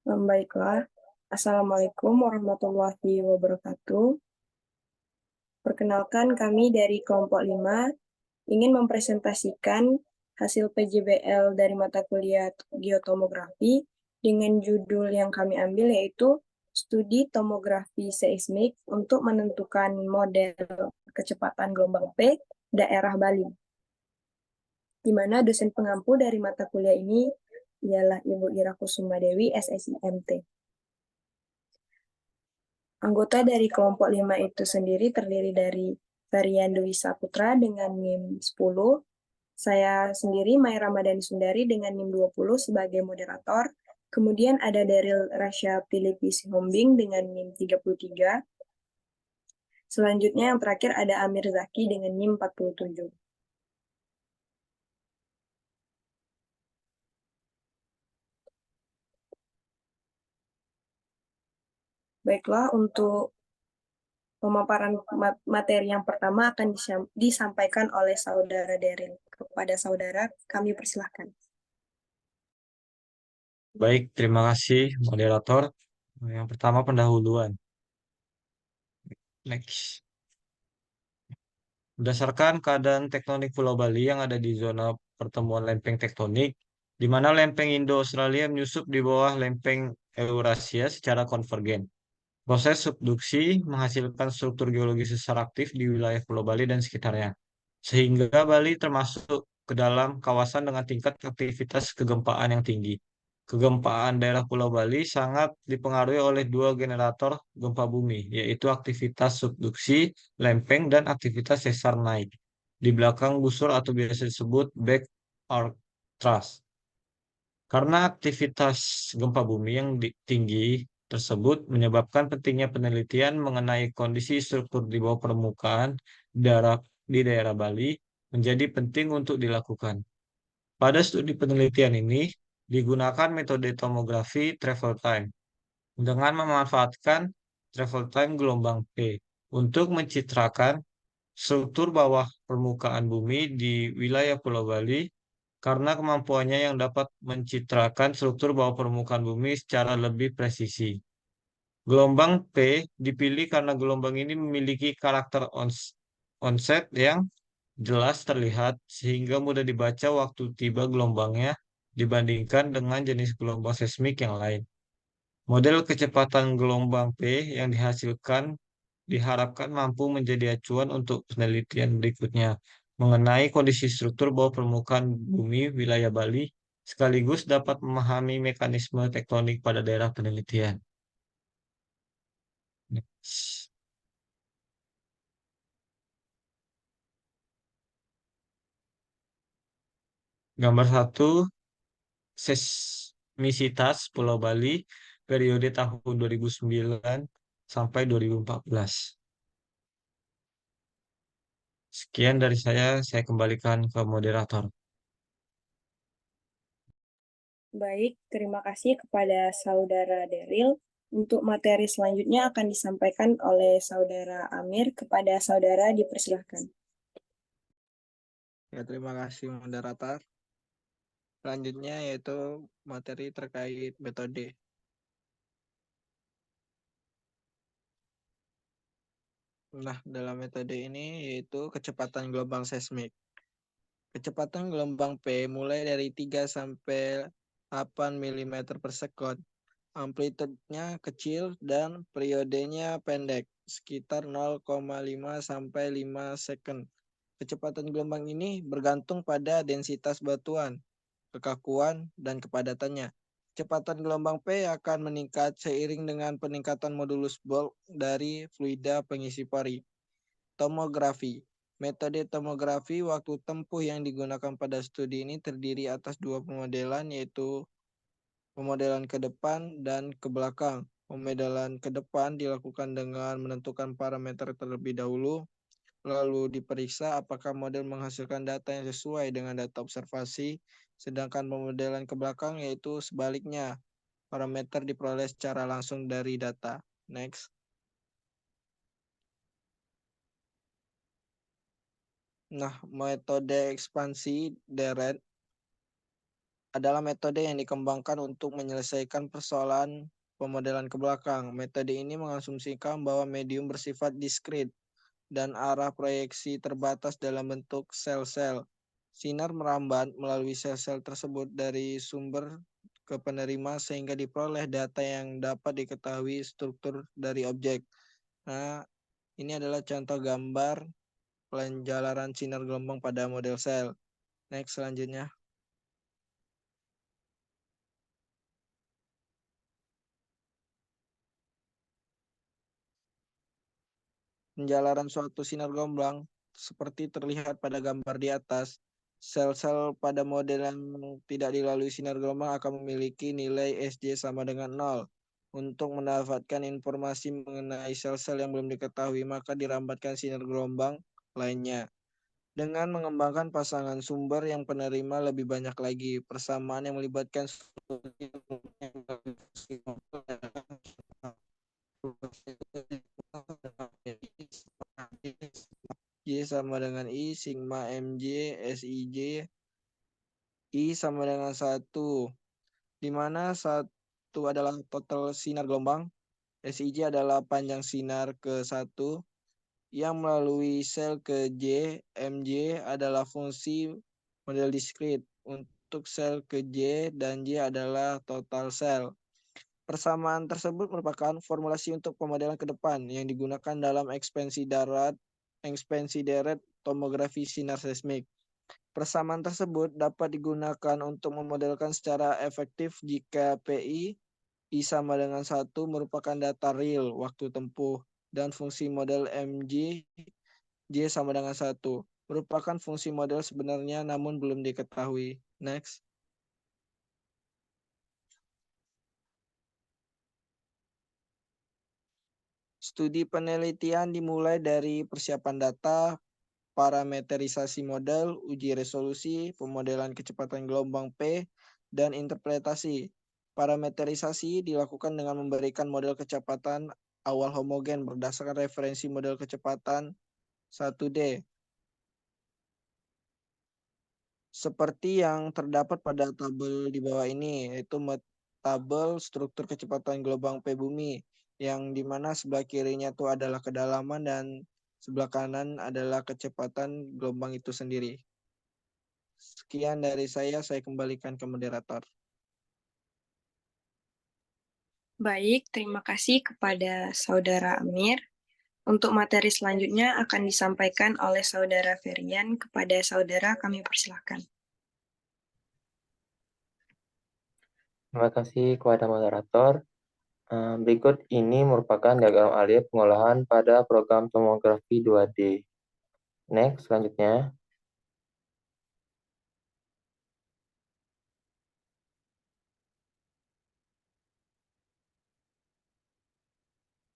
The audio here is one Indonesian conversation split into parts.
Baiklah. Assalamualaikum warahmatullahi wabarakatuh. Perkenalkan kami dari kelompok 5 ingin mempresentasikan hasil PJBL dari mata kuliah geotomografi dengan judul yang kami ambil yaitu Studi Tomografi Seismik untuk menentukan model kecepatan gelombang P daerah Bali. Di mana dosen pengampu dari mata kuliah ini ialah Ibu Ira Kusuma Dewi, SSIMT. Anggota dari kelompok 5 itu sendiri terdiri dari Varian Dwi Saputra dengan NIM 10, saya sendiri Mai Ramadhani Sundari dengan NIM 20 sebagai moderator, kemudian ada Daryl Rasya Filipi Sihombing dengan NIM 33, selanjutnya yang terakhir ada Amir Zaki dengan NIM 47. Baiklah, untuk pemaparan materi yang pertama akan disampaikan oleh Saudara Daryl. Kepada Saudara, kami persilahkan. Baik, terima kasih moderator. Yang pertama pendahuluan. Next. Berdasarkan keadaan tektonik Pulau Bali yang ada di zona pertemuan lempeng tektonik, di mana lempeng Indo-Australia menyusup di bawah lempeng Eurasia secara konvergen. Proses subduksi menghasilkan struktur geologi sesar aktif di wilayah Pulau Bali dan sekitarnya, sehingga Bali termasuk ke dalam kawasan dengan tingkat aktivitas kegempaan yang tinggi. Kegempaan daerah Pulau Bali sangat dipengaruhi oleh dua generator gempa bumi, yaitu aktivitas subduksi lempeng dan aktivitas sesar naik di belakang busur atau biasa disebut back arc thrust. Karena aktivitas gempa bumi yang tinggi tersebut menyebabkan pentingnya penelitian mengenai kondisi struktur di bawah permukaan di daerah Bali menjadi penting untuk dilakukan. Pada studi penelitian ini digunakan metode tomografi travel time dengan memanfaatkan travel time gelombang P untuk mencitrakan struktur bawah permukaan bumi di wilayah Pulau Bali karena kemampuannya yang dapat mencitrakan struktur bawah permukaan bumi secara lebih presisi. Gelombang P dipilih karena gelombang ini memiliki karakter onset yang jelas terlihat sehingga mudah dibaca waktu tiba gelombangnya dibandingkan dengan jenis gelombang seismik yang lain. Model kecepatan gelombang P yang dihasilkan diharapkan mampu menjadi acuan untuk penelitian berikutnya mengenai kondisi struktur bawah permukaan bumi wilayah Bali, sekaligus dapat memahami mekanisme tektonik pada daerah penelitian. Next. Gambar 1, seismisitas Pulau Bali periode tahun 2009 sampai 2014. Sekian dari saya kembalikan ke moderator. Baik, terima kasih kepada Saudara Daryl. Untuk materi selanjutnya akan disampaikan oleh Saudara Amir. Kepada Saudara dipersilahkan. Ya, terima kasih moderator. Selanjutnya yaitu materi terkait metode. Nah, dalam metode ini yaitu kecepatan gelombang seismik. Kecepatan gelombang P mulai dari 3 sampai 8 mm per sekund. Amplitudenya kecil dan periodenya pendek, sekitar 0,5 sampai 5 second. Kecepatan gelombang ini bergantung pada densitas batuan, kekakuan, dan kepadatannya. Kecepatan gelombang P akan meningkat seiring dengan peningkatan modulus bulk dari fluida pengisi pori. Tomografi. Metode tomografi waktu tempuh yang digunakan pada studi ini terdiri atas dua pemodelan, yaitu pemodelan ke depan dan ke belakang. Pemodelan ke depan dilakukan dengan menentukan parameter terlebih dahulu, lalu diperiksa apakah model menghasilkan data yang sesuai dengan data observasi, sedangkan pemodelan ke belakang yaitu sebaliknya, parameter diperoleh secara langsung dari data. Next. Nah, metode ekspansi deret adalah metode yang dikembangkan untuk menyelesaikan persoalan pemodelan ke belakang. Metode ini mengasumsikan bahwa medium bersifat diskrit dan arah proyeksi terbatas dalam bentuk sel-sel. Sinar merambat melalui sel-sel tersebut dari sumber ke penerima sehingga diperoleh data yang dapat diketahui struktur dari objek. Nah, ini adalah contoh gambar penjalaran sinar gelombang pada model sel. Next, selanjutnya. Penjalaran suatu sinar gelombang seperti terlihat pada gambar di atas. Sel-sel pada model yang tidak dilalui sinar gelombang akan memiliki nilai Sj sama dengan 0. Untuk mendapatkan informasi mengenai sel-sel yang belum diketahui, maka dirambatkan sinar gelombang lainnya. Dengan mengembangkan pasangan sumber yang penerima lebih banyak lagi, persamaan yang melibatkan Y sama dengan I, sigma MJ, SIJ, I sama dengan 1, di mana 1 adalah total sinar gelombang, SIJ adalah panjang sinar ke 1, yang melalui sel ke J, MJ adalah fungsi model diskrit. Untuk sel ke J dan J adalah total sel. Persamaan tersebut merupakan formulasi untuk pemodelan ke depan yang digunakan dalam ekspansi deret tomografi sinar seismik. Persamaan tersebut dapat digunakan untuk memodelkan secara efektif jika PI I sama dengan 1 merupakan data real waktu tempuh dan fungsi model MJ J sama dengan 1 merupakan fungsi model sebenarnya namun belum diketahui. Next. Studi penelitian dimulai dari persiapan data, parameterisasi model, uji resolusi, pemodelan kecepatan gelombang P, dan interpretasi. Parameterisasi dilakukan dengan memberikan model kecepatan awal homogen berdasarkan referensi model kecepatan 1D. Seperti yang terdapat pada tabel di bawah ini, yaitu tabel struktur kecepatan gelombang P bumi, yang dimana sebelah kirinya itu adalah kedalaman dan sebelah kanan adalah kecepatan gelombang itu sendiri. Sekian dari saya kembalikan ke moderator. Baik, terima kasih kepada Saudara Amir. Untuk materi selanjutnya akan disampaikan oleh Saudara Ferian. Kepada Saudara kami persilahkan. Terima kasih kepada moderator. Berikut ini merupakan diagram alih pengolahan pada program tomografi 2D. Next, selanjutnya.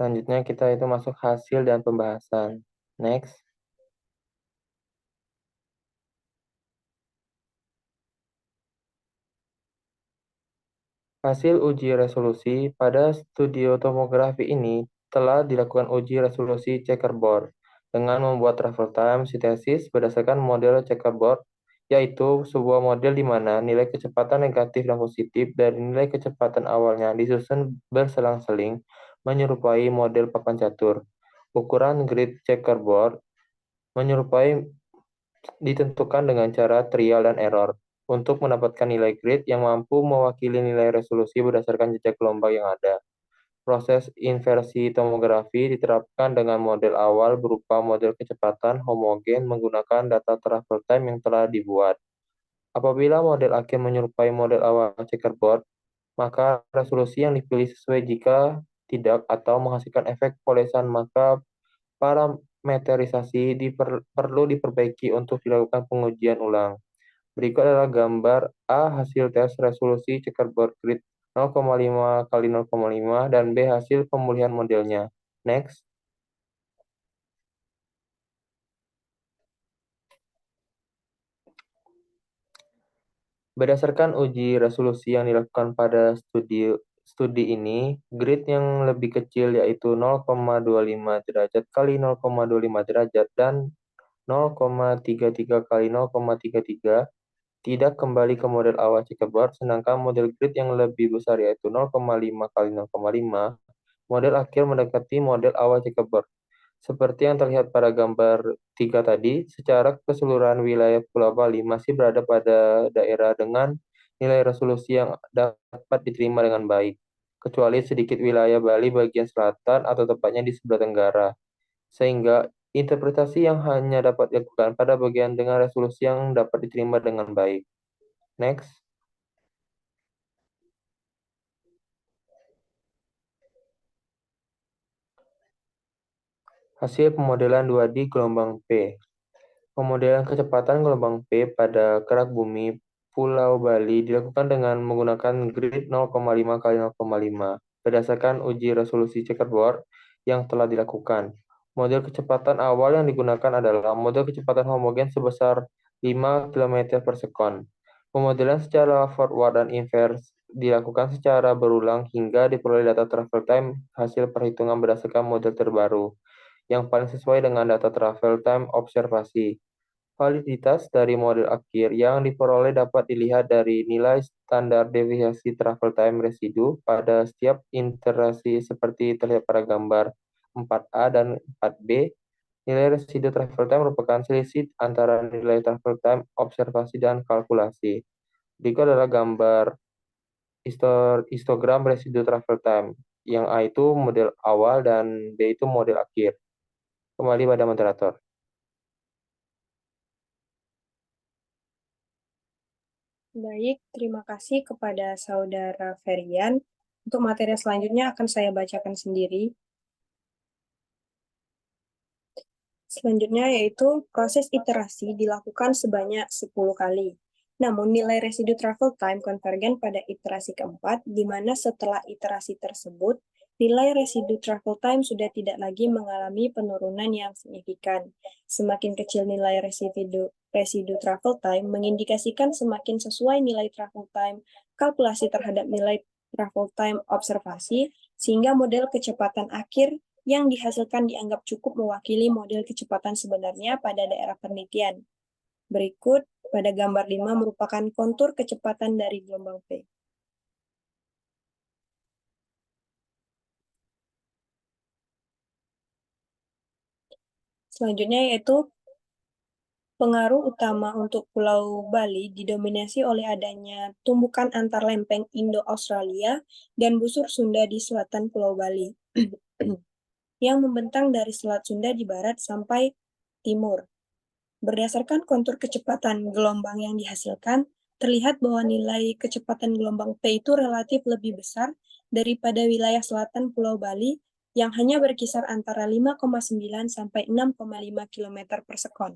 Selanjutnya kita itu masuk hasil dan pembahasan. Next. Hasil uji resolusi pada studio tomografi ini telah dilakukan uji resolusi checkerboard dengan membuat travel time sintesis berdasarkan model checkerboard, yaitu sebuah model di mana nilai kecepatan negatif dan positif dari nilai kecepatan awalnya disusun berselang-seling menyerupai model papan catur. Ukuran grid checkerboard menyerupai ditentukan dengan cara trial dan error untuk mendapatkan nilai grid yang mampu mewakili nilai resolusi berdasarkan jejak gelombang yang ada. Proses inversi tomografi diterapkan dengan model awal berupa model kecepatan homogen menggunakan data travel time yang telah dibuat. Apabila model akhir menyerupai model awal checkerboard, maka resolusi yang dipilih sesuai. Jika tidak atau menghasilkan efek polesan, maka parameterisasi perlu diperbaiki untuk dilakukan pengujian ulang. Berikut adalah gambar A hasil tes resolusi checkerboard grid 0,5 kali 0,5 dan B hasil pemulihan modelnya. Next. Berdasarkan uji resolusi yang dilakukan pada studi ini, grid yang lebih kecil yaitu 0,25 derajat kali 0,25 derajat dan 0,33 kali 0,33 tidak kembali ke model awal checkerboard, sedangkan model grid yang lebih besar yaitu 0,5 kali 0,5, model akhir mendekati model awal checkerboard. Seperti yang terlihat pada gambar 3 tadi, secara keseluruhan wilayah Pulau Bali masih berada pada daerah dengan nilai resolusi yang dapat diterima dengan baik, kecuali sedikit wilayah Bali bagian selatan atau tepatnya di sebelah tenggara, sehingga interpretasi yang hanya dapat dilakukan pada bagian dengan resolusi yang dapat diterima dengan baik. Next. Hasil pemodelan 2D gelombang P. Pemodelan kecepatan gelombang P pada kerak bumi Pulau Bali dilakukan dengan menggunakan grid 0,5 kali 0,5 berdasarkan uji resolusi checkerboard yang telah dilakukan. Model kecepatan awal yang digunakan adalah model kecepatan homogen sebesar 5 km per sekon. Pemodelan secara forward dan inverse dilakukan secara berulang hingga diperoleh data travel time hasil perhitungan berdasarkan model terbaru yang paling sesuai dengan data travel time observasi. Validitas dari model akhir yang diperoleh dapat dilihat dari nilai standar deviasi travel time residu pada setiap iterasi seperti terlihat pada gambar 4A dan 4B. Nilai residu travel time merupakan selisih antara nilai travel time observasi dan kalkulasi. Berikut adalah gambar histogram residu travel time. Yang A itu model awal dan B itu model akhir. Kembali pada moderator. Baik, terima kasih kepada Saudara Ferian. Untuk materi selanjutnya akan saya bacakan sendiri. Selanjutnya yaitu proses iterasi dilakukan sebanyak 10 kali. Namun nilai residu travel time konvergen pada iterasi keempat, di mana setelah iterasi tersebut, nilai residu travel time sudah tidak lagi mengalami penurunan yang signifikan. Semakin kecil nilai residu travel time mengindikasikan semakin sesuai nilai travel time kalkulasi terhadap nilai travel time observasi, sehingga model kecepatan akhir yang dihasilkan dianggap cukup mewakili model kecepatan sebenarnya pada daerah penelitian. Berikut pada gambar 5 merupakan kontur kecepatan dari gelombang P. Selanjutnya yaitu pengaruh utama untuk Pulau Bali didominasi oleh adanya tumbukan antar lempeng Indo-Australia dan busur Sunda di selatan Pulau Bali, yang membentang dari Selat Sunda di barat sampai timur. Berdasarkan kontur kecepatan gelombang yang dihasilkan, terlihat bahwa nilai kecepatan gelombang P itu relatif lebih besar daripada wilayah selatan Pulau Bali yang hanya berkisar antara 5,9 sampai 6,5 km per sekon.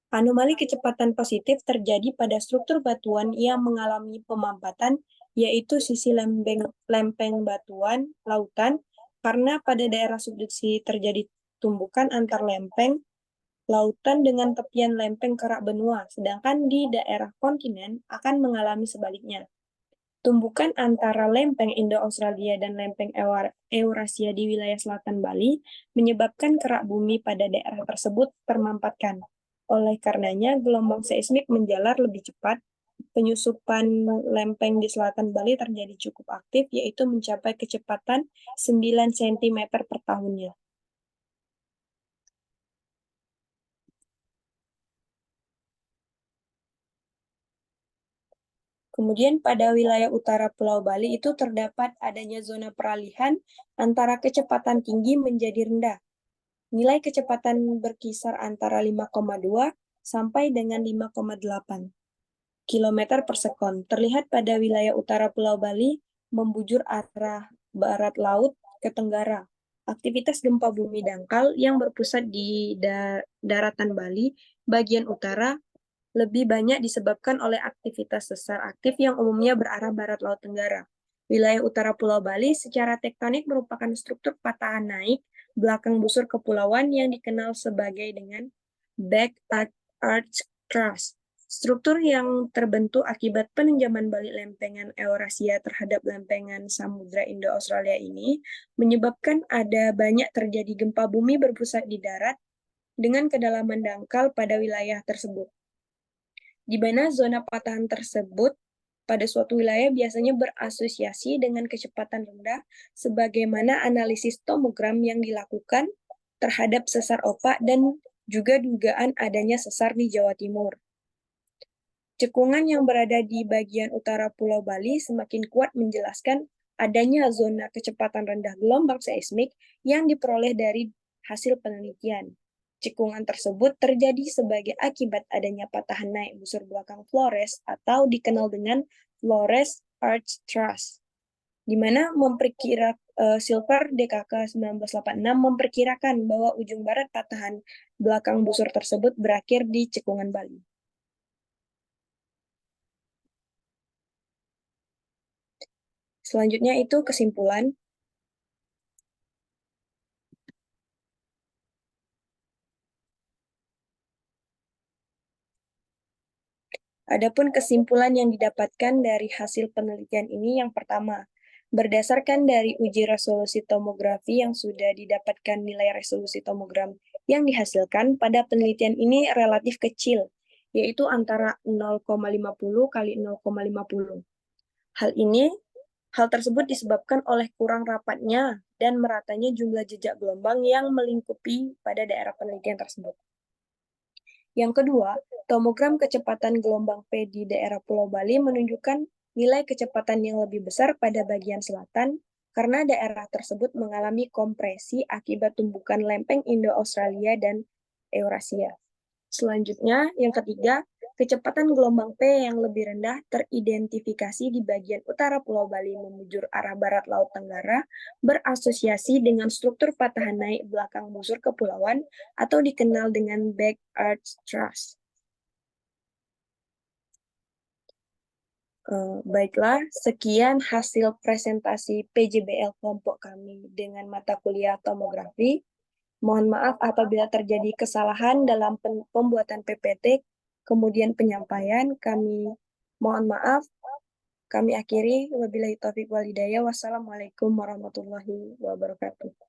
Anomali kecepatan positif terjadi pada struktur batuan yang mengalami pemampatan, yaitu sisi lempeng batuan lautan, karena pada daerah subduksi terjadi tumbukan antar lempeng lautan dengan tepian lempeng kerak benua, sedangkan di daerah kontinen akan mengalami sebaliknya. Tumbukan antara lempeng Indo-Australia dan lempeng Eurasia di wilayah selatan Bali menyebabkan kerak bumi pada daerah tersebut termampatkan. Oleh karenanya, gelombang seismik menjalar lebih cepat. Penyusupan lempeng di selatan Bali terjadi cukup aktif, yaitu mencapai kecepatan 9 cm per tahunnya. Kemudian pada wilayah utara Pulau Bali itu terdapat adanya zona peralihan antara kecepatan tinggi menjadi rendah. Nilai kecepatan berkisar antara 5,2 sampai dengan 5,8 km per sekon. Terlihat pada wilayah utara Pulau Bali membujur arah barat laut ke tenggara. Aktivitas gempa bumi dangkal yang berpusat di daratan Bali bagian utara lebih banyak disebabkan oleh aktivitas sesar aktif yang umumnya berarah barat laut tenggara. Wilayah utara Pulau Bali secara tektonik merupakan struktur patahan naik belakang busur kepulauan yang dikenal sebagai dengan back arch thrust. Struktur yang terbentuk akibat penenjaman balik lempengan Eurasia terhadap lempengan Samudra Indo-Australia ini menyebabkan ada banyak terjadi gempa bumi berpusat di darat dengan kedalaman dangkal pada wilayah tersebut. di mana zona patahan tersebut pada suatu wilayah biasanya berasosiasi dengan kecepatan rendah sebagaimana analisis tomogram yang dilakukan terhadap sesar opak dan juga dugaan adanya sesar di Jawa Timur. Cekungan yang berada di bagian utara Pulau Bali semakin kuat menjelaskan adanya zona kecepatan rendah gelombang seismik yang diperoleh dari hasil penelitian. Cekungan tersebut terjadi sebagai akibat adanya patahan naik busur belakang Flores atau dikenal dengan Flores Arch Thrust, di mana Silver DKK 1986 memperkirakan bahwa ujung barat patahan belakang busur tersebut berakhir di Cekungan Bali. Selanjutnya itu kesimpulan. Adapun kesimpulan yang didapatkan dari hasil penelitian ini yang pertama, berdasarkan dari uji resolusi tomografi yang sudah didapatkan nilai resolusi tomogram yang dihasilkan pada penelitian ini relatif kecil, yaitu antara 0,50 kali 0,50. Hal tersebut disebabkan oleh kurang rapatnya dan meratanya jumlah jejak gelombang yang melingkupi pada daerah penelitian tersebut. Yang kedua, tomogram kecepatan gelombang P di daerah Pulau Bali menunjukkan nilai kecepatan yang lebih besar pada bagian selatan karena daerah tersebut mengalami kompresi akibat tumbukan lempeng Indo-Australia dan Eurasia. Selanjutnya, yang ketiga, kecepatan gelombang P yang lebih rendah teridentifikasi di bagian utara Pulau Bali memujur arah barat Laut Tenggara berasosiasi dengan struktur patahan naik belakang busur kepulauan atau dikenal dengan back arch thrust. Baiklah, sekian hasil presentasi PJBL kelompok kami dengan mata kuliah tomografi. Mohon maaf apabila terjadi kesalahan dalam pembuatan PPT, kemudian penyampaian. Kami mohon maaf. Kami akhiri. Wabillahi taufiq wal hidayah. Wassalamualaikum warahmatullahi wabarakatuh.